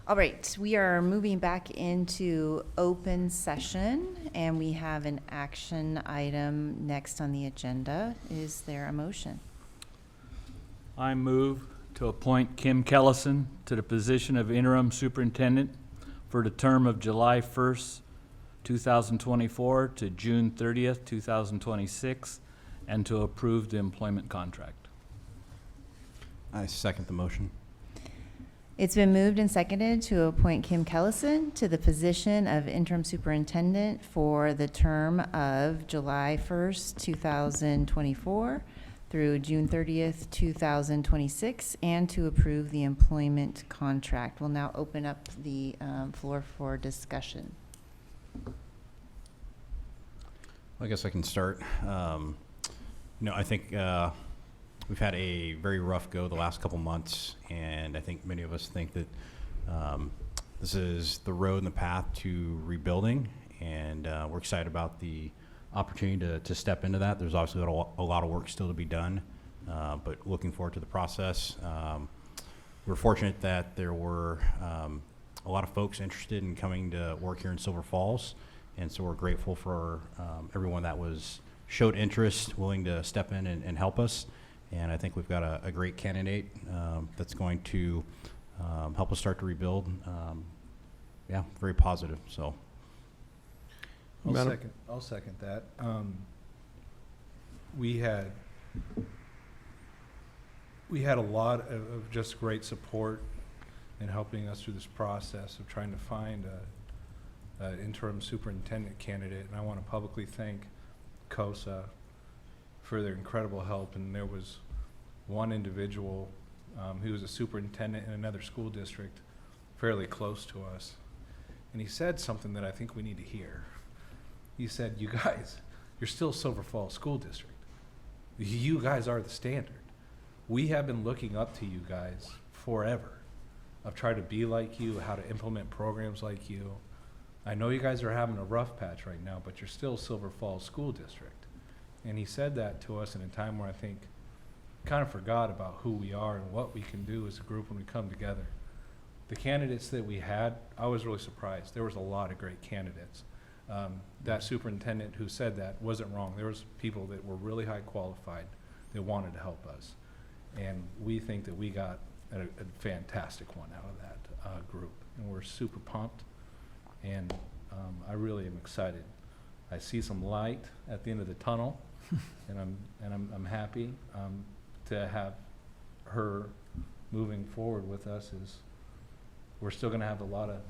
All right, we are moving back into open session, and we have an action item next on the agenda. Is there a motion? I move to appoint Kim Kellison to the position of interim superintendent for the term of July 1st, 2024 to June 30th, 2026, and to approve the employment contract. I second the motion. It's been moved and seconded to appoint Kim Kellison to the position of interim superintendent for the term of July 1st, 2024 through June 30th, 2026, and to approve the employment contract. We'll now open up the floor for discussion. I guess I can start. I think we've had a very rough go the last couple months, and I think many of us think that this is the road and the path to rebuilding, and we're excited about the opportunity to step into that. There's obviously a lot of work still to be done, but looking forward to the process. We're fortunate that there were a lot of folks interested in coming to work here in Silver Falls, and so we're grateful for everyone that showed interest, willing to step in and help us. And I think we've got a great candidate that's going to help us start to rebuild. Very positive. So, I'll second that. We had a lot of just great support in helping us through this process of trying to find an interim superintendent candidate, and I want to publicly thank COSA for their incredible help. And there was one individual who was a superintendent in another school district fairly close to us, and he said something that I think we need to hear. He said, "You guys, you're still Silver Falls School District. You guys are the standard. We have been looking up to you guys forever. I've tried to be like you, how to implement programs like you. I know you guys are having a rough patch right now, but you're still Silver Falls School District." And he said that to us in a time where I think kind of forgot about who we are and what we can do as a group when we come together. The candidates that we had, I was really surprised. There was a lot of great candidates. That superintendent who said that wasn't wrong. There was people that were really high qualified that wanted to help us. And we think that we got a fantastic one out of that group. And we're super pumped. And I really am excited. I see some light at the end of the tunnel, and I'm happy to have her moving forward with us. We're still going to have a lot of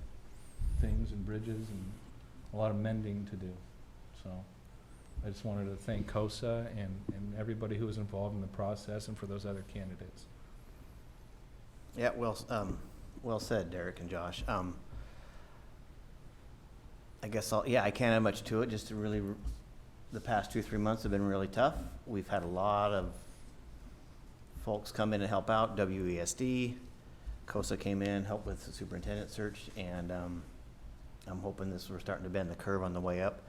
things and bridges and a lot of mending to do. So I just wanted to thank COSA and everybody who was involved in the process, and for those other candidates. Yeah, well said, Derek and Josh. I guess I can't add much to it. Just to really, the past 2-3 months have been really tough. We've had a lot of folks come in and help out. WESD, COSA came in, helped with the superintendent search, and I'm hoping we're starting to bend the curve on the way up.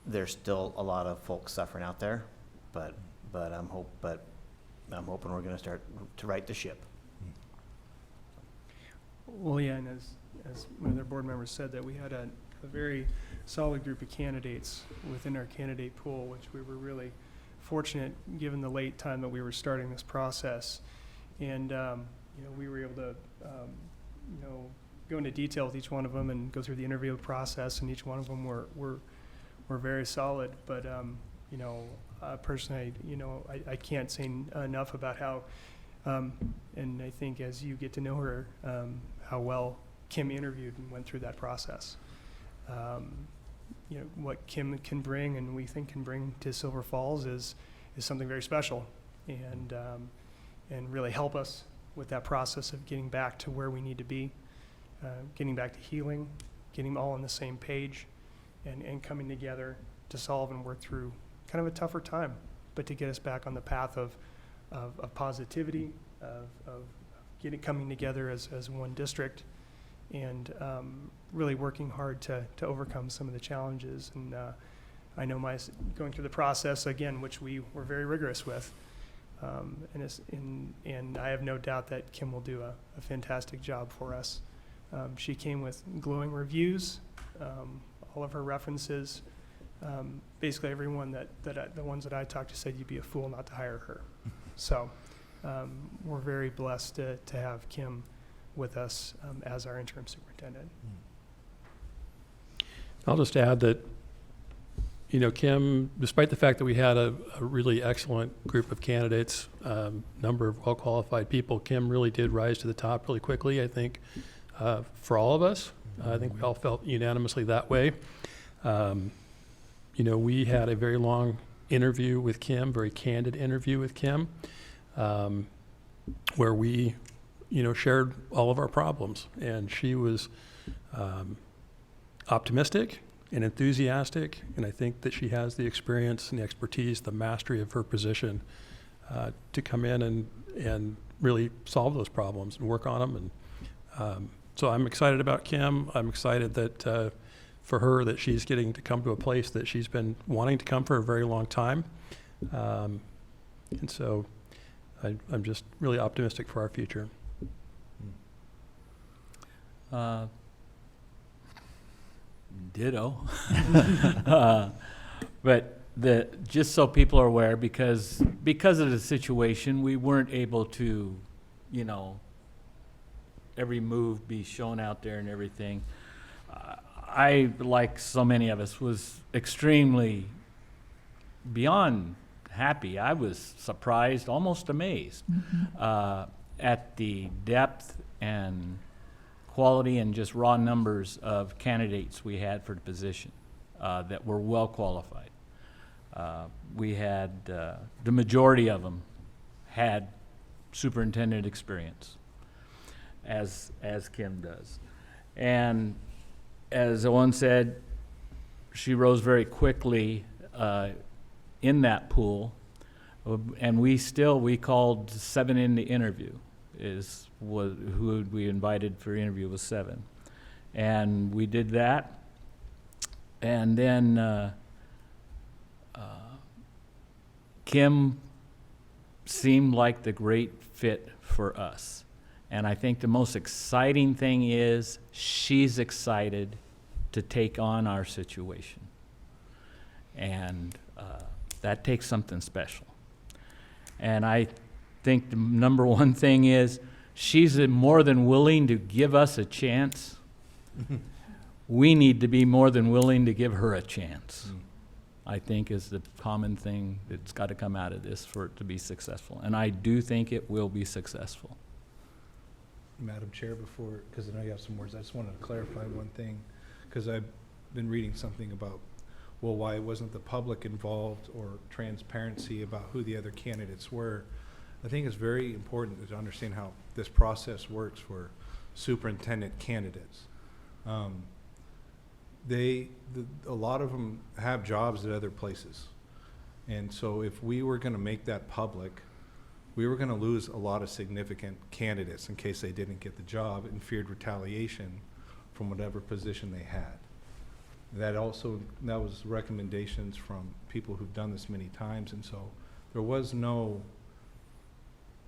There's still a lot of folks suffering out there, but I'm hoping we're going to start to right the ship. Well, yeah, and as one of their board members said, that we had a very solid group of candidates within our candidate pool, which we were really fortunate given the late time that we were starting this process. And we were able to go into detail with each one of them and go through the interview process, and each one of them were very solid. But personally, I can't say enough about how, and I think as you get to know her, how well Kim interviewed and went through that process. What Kim can bring, and we think can bring to Silver Falls, is something very special, and really help us with that process of getting back to where we need to be, getting back to healing, getting all on the same page, and coming together to solve and work through kind of a tougher time, but to get us back on the path of positivity, of coming together as one district, and really working hard to overcome some of the challenges. And I know going through the process again, which we were very rigorous with, and I have no doubt that Kim will do a fantastic job for us She came with glowing reviews, all of her references. Basically, everyone the ones that I talked to said you'd be a fool not to hire her. So we're very blessed to have Kim with us as our interim superintendent. I'll just add that, you know, Kim, despite the fact that we had a really excellent group of candidates, number of well-qualified people, Kim really did rise to the top really quickly, I think, for all of us. I think we all felt unanimously that way. You know, we had a very long interview with Kim, very candid interview with Kim, where we, you know, shared all of our problems. And she was optimistic and enthusiastic, and I think that she has the experience and the expertise, the mastery of her position to come in and really solve those problems and work on them. And so I'm excited about Kim. I'm excited that for her that she's getting to come to a place that she's been wanting to come for a very long time. And so I'm just really optimistic for our future. Ditto. But just so people are aware, because of the situation, we weren't able to, you know, every move be shown out there and everything. I, like so many of us, was extremely beyond happy. I was surprised, almost amazed, at the depth and quality and just raw numbers of candidates we had for the position that were well qualified. We had, the majority of them had superintendent experience, as Kim does. And as Owen said, she rose very quickly in that pool, and we called 7 in the interview. Who we invited for interview was 7, and we did that, and then Kim seemed like the great fit for us. And I think the most exciting thing is she's excited to take on our situation. And that takes something special. And I think the number one thing is she's more than willing to give us a chance. We need to be more than willing to give her a chance, I think, is the common thing that's got to come out of this for it to be successful. And I do think it will be successful. Madam Chair, before, because I know you have some words, I just wanted to clarify one thing, because I've been reading something about, well, why wasn't the public involved or transparency about who the other candidates were. I think it's very important to understand how this process works for superintendent candidates. A lot of them have jobs at other places. And so if we were going to make that public, we were going to lose a lot of significant candidates in case they didn't get the job and feared retaliation from whatever position they had. That was recommendations from people who've done this many times, and so there was no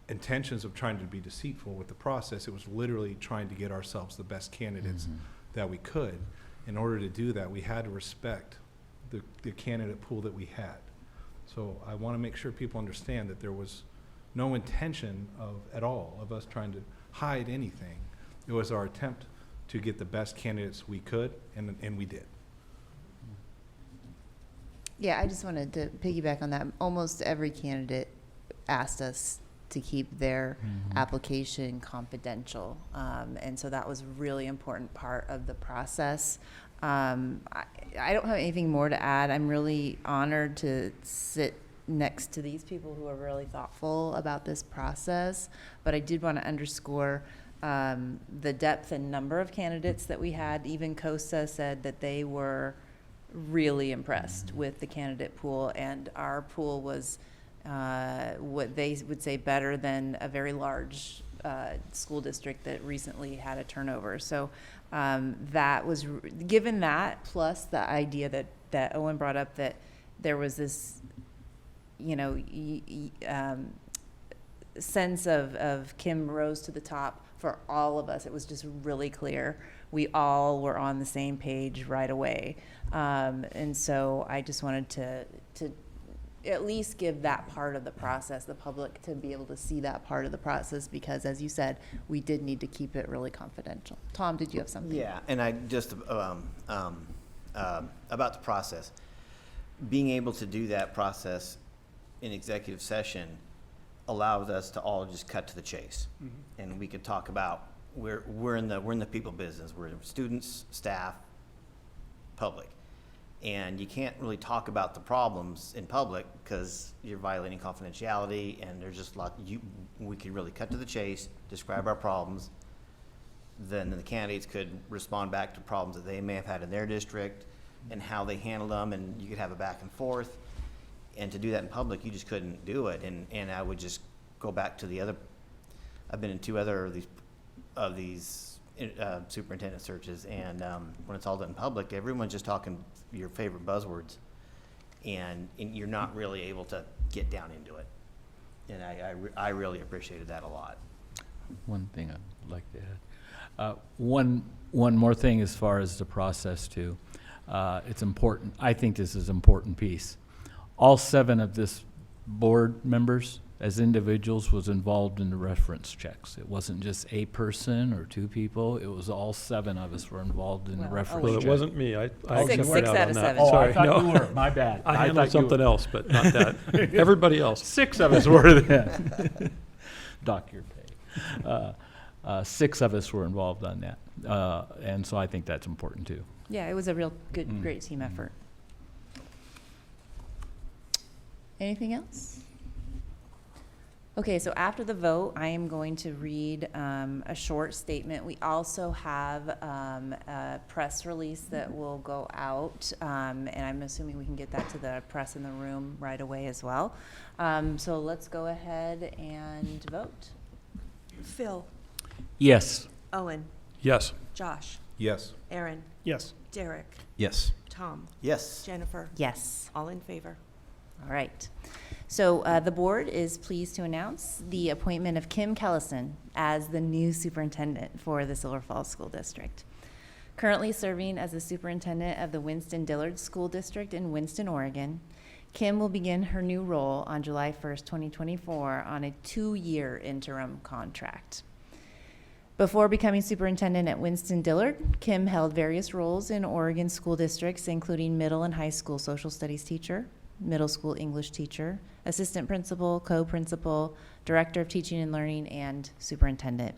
intentions of trying to be deceitful with the process. It was literally trying to get ourselves the best candidates that we could. In order to do that, we had to respect the candidate pool that we had. So I want to make sure people understand that there was no intention at all of us trying to hide anything. It was our attempt to get the best candidates we could, and we did. Yeah, I just wanted to piggyback on that. Almost every candidate asked us to keep their application confidential. And so that was a really important part of the process. I don't have anything more to add. I'm really honored to sit next to these people who are really thoughtful about this process. But I did want to underscore the depth and number of candidates that we had. Even COSA said that they were really impressed with the candidate pool, and our pool was what they would say better than a very large school district that recently had a turnover. So that was, given that, plus the idea that Owen brought up, that there was this, you know, sense of Kim rose to the top for all of us. It was just really clear. We all were on the same page right away. And so I just wanted to at least give that part of the process, the public to be able to see that part of the process, because as you said, we did need to keep it really confidential. Tom, did you have something? Yeah, and I just, about the process, being able to do that process in executive session allows us to all just cut to the chase. And we could talk about, we're in the people business. We're students, staff, public. And you can't really talk about the problems in public because you're violating confidentiality, and there's just a lot, we could really cut to the chase, describe our problems. Then the candidates could respond back to problems that they may have had in their district and how they handled them, and you could have a back and forth. And to do that in public, you just couldn't do it. And I would just go back to the other, I've been in 2 other of these superintendent searches, and when it's all done in public, everyone's just talking your favorite buzzwords, and you're not really able to get down into it. And I really appreciated that a lot. One thing I'd like to add. One more thing as far as the process too. It's important. I think this is an important piece. All 7 of this board members as individuals was involved in the reference checks. It wasn't just a person or 2 people. It was all 7 of us were involved in the Well, reference Well, check. it wasn't me. I Oh, accept you right Six out out on of that. 7. Oh, Sorry, I thought no. you were. My bad. I handled thought you something were. else, but not that. Everybody else. 6 of us were then. Dock your pay. 6 of us were involved on that. And so I think that's important too. Yeah, it was a real good, great team effort. Anything else? Okay, so after the vote, I am going to read a short statement. We also have a press release that will go out, and I'm assuming we can get that to the press in the room right away as well. So let's go ahead and vote. Phil, Yes. Owen, Yes. Josh, Yes. Aaron, Yes. Derek, Yes. Tom, Yes. Jennifer, Yes. all in favor. All right. So the board is pleased to announce the appointment of Kim Kellison as the new superintendent for the Silver Falls School District. Currently serving as the superintendent of the Winston-Dillard School District in Winston, Oregon, Kim will begin her new role on July 1st, 2024 on a 2-year interim contract. Before becoming superintendent at Winston-Dillard, Kim held various roles in Oregon school districts, including middle and high school social studies teacher, middle school English teacher, assistant principal, co-principal, director of teaching and learning, and superintendent.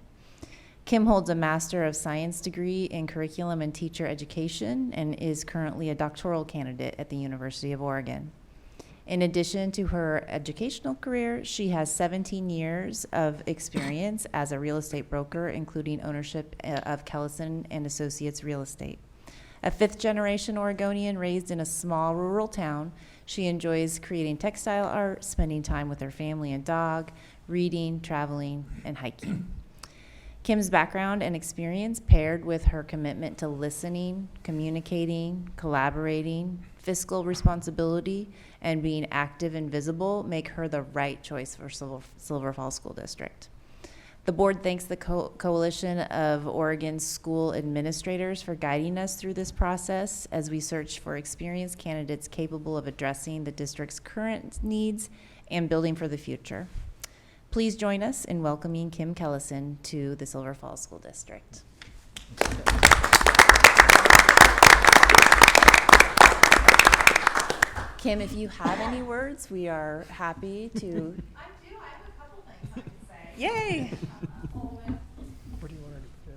Kim holds a Master of Science degree in curriculum and teacher education and is currently a doctoral candidate at the University of Oregon. In addition to her educational career, she has 17 years of experience as a real estate broker, including ownership of Kellison and Associates Real Estate. A 5th-generation Oregonian raised in a small rural town, she enjoys creating textile art, spending time with her family and dog, reading, traveling, and hiking. Kim's background and experience, paired with her commitment to listening, communicating, collaborating, fiscal responsibility, and being active and visible, make her the right choice for Silver Falls School District. The board thanks the Coalition of Oregon School Administrators for guiding us through this process as we search for experienced candidates capable of addressing the district's current needs and building for the future. Please join us in welcoming Kim Kellison to the Silver Falls School District. Kim, if you have any words, we are happy to. I do. I have a couple things I can say. Yay! Where do you want to go?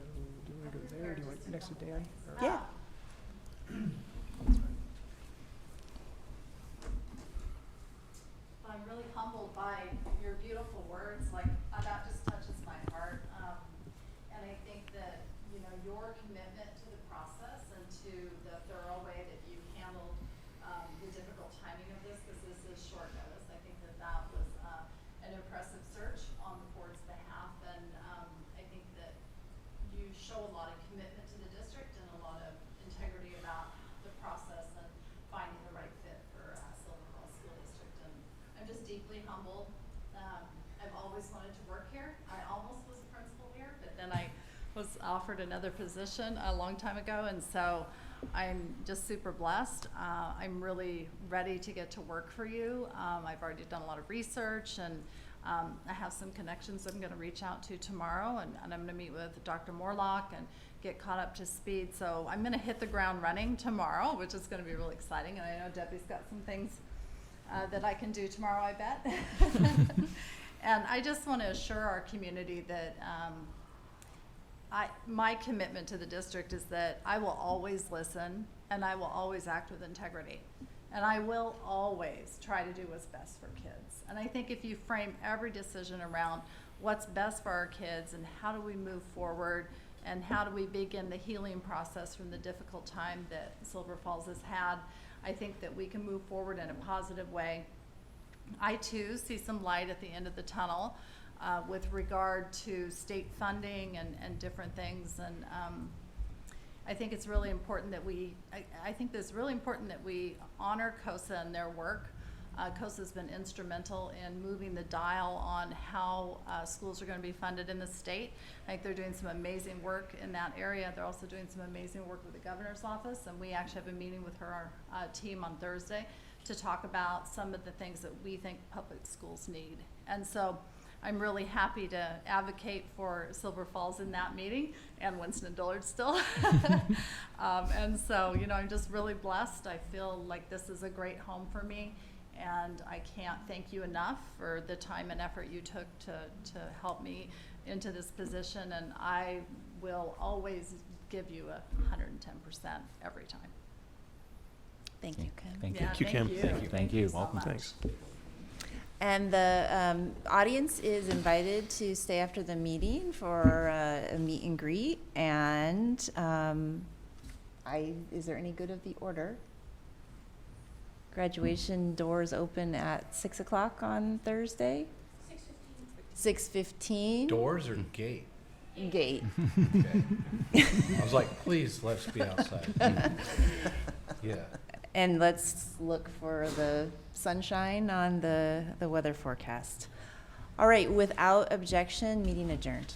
Do you want to go there? Do you want next to Dan? Or- Yeah. I'm really humbled by your beautiful words, like, that just touches my heart. And I think that, you know, your commitment to the process and to the thorough way that you handled the difficult timing of this, because this is short notice. I think that that was an impressive search on the board's behalf, and I think that you show a lot of commitment to the district and a lot of integrity about the process and finding the right fit for Silver Falls School District. And I'm just deeply humbled. I've always wanted to work here. I almost was a principal here, but then I was offered another position a long time ago, and so I'm just super blessed. I'm really ready to get to work for you. I've already done a lot of research, and I have some connections I'm going to reach out to tomorrow, and I'm going to meet with Dr. Morlock and get caught up to speed. So I'm going to hit the ground running tomorrow, which is going to be really exciting. And I know Debbie's got some things that I can do tomorrow, I bet. And I just want to assure our community that my commitment to the district is that I will always listen and I will always act with integrity. And I will always try to do what's best for kids. And I think if you frame every decision around what's best for our kids and how do we move forward and how do we begin the healing process from the difficult time that Silver Falls has had, I think that we can move forward in a positive way. I too see some light at the end of the tunnel with regard to state funding and different things. And I think it's really important that I think it's really important that we honor COSA and their work. COSA's been instrumental in moving the dial on how schools are going to be funded in the state. I think they're doing some amazing work in that area. They're also doing some amazing work with the governor's office, and we actually have a meeting with her team on Thursday to talk about some of the things that we think public schools need. And so I'm really happy to advocate for Silver Falls in that meeting, and Winston-Dillard still. And so, you know, I'm just really blessed. I feel like this is a great home for me, and I can't thank you enough for the time and effort you took to help me into this position, and I will always give you 110% every time. Thank you, Kim. Thank you. Thank you, Kim. Thank you. Thank you. so Welcome. much. Thanks. And the audience is invited to stay after the meeting for a meet and greet. And is there any good of the order? Graduation doors open at 6 o'clock on Thursday? 6:15. Doors or gate? Gate. Okay. I was like, please, let's be outside. Yeah. And let's look for the sunshine on the weather forecast. All right, without objection, meeting adjourned.